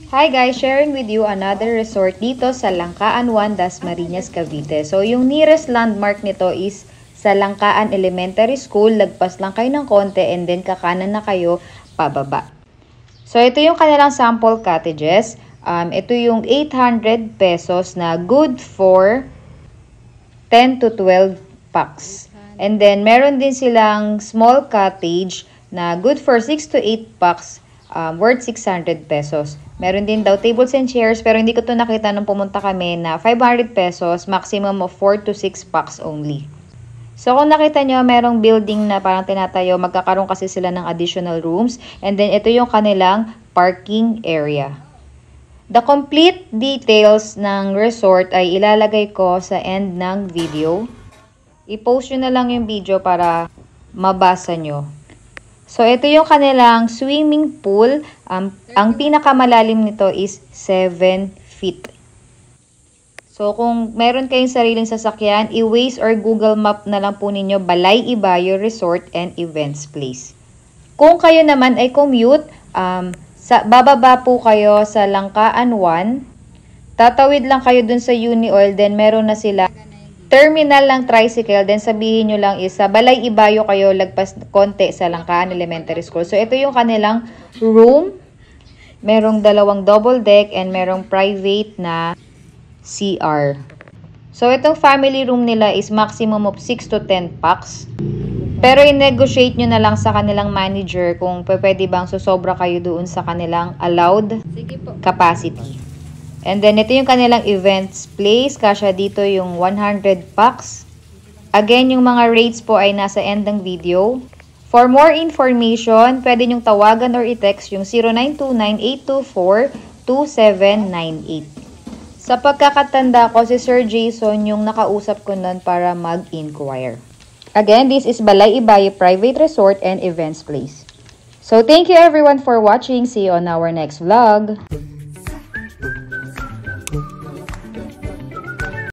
Hi guys, sharing with you another resort dito sa Langkaan 1, Dasmariñas, Cavite. So yung nearest landmark nito is sa Langkaan Elementary School. Lagpas lang kayo ng konti and then kakanan na kayo pababa. So ito yung kanilang sample cottages. Ito yung 800 pesos na good for 10 to 12 packs. And then meron din silang small cottage na good for 6 to 8 packs. Worth 600 pesos. Meron din daw tables and chairs pero hindi ko to nakita nung pumunta kami na 500 pesos, maximum of 4 to 6 packs only. So kung nakita nyo, merong building na parang tinatayo, magkakaroon kasi sila ng additional rooms. And then ito yung kanilang parking area. The complete details ng resort ay ilalagay ko sa end ng video. I-post nyo na lang yung video para mabasa nyo. So, ito yung kanilang swimming pool. Ang pinakamalalim nito is 7 feet. So, kung meron kayong sariling sasakyan, i-Waze or Google Map na lang po ninyo Balay Ibayo Resort and Events Place. Kung kayo naman ay commute, bababa po kayo sa Langkaan 1. Tatawid lang kayo dun sa Uni-Oil, then meron na sila terminal ng tricycle, then sabihin nyo lang is sa Balay Ibayo kayo, lagpas konti sa Langkaan Elementary School. So, ito yung kanilang room. Merong dalawang double deck and merong private na CR. So, itong family room nila is maximum of 6 to 10 packs. Pero i-negotiate nyo na lang sa kanilang manager kung pwede bang susobra kayo doon sa kanilang allowed capacity. And then, ito yung kanilang events place. Kasya dito yung 100 packs. Again, yung mga rates po ay nasa end ng video. For more information, pwede nyong tawagan or i-text yung 0929-824-2798. Sa pagkakatanda ko, si Sir Jason yung nakausap ko nun para mag-inquire. Again, this is Balay Ibayo Private Resort and Events Place. So, thank you everyone for watching. See you on our next vlog.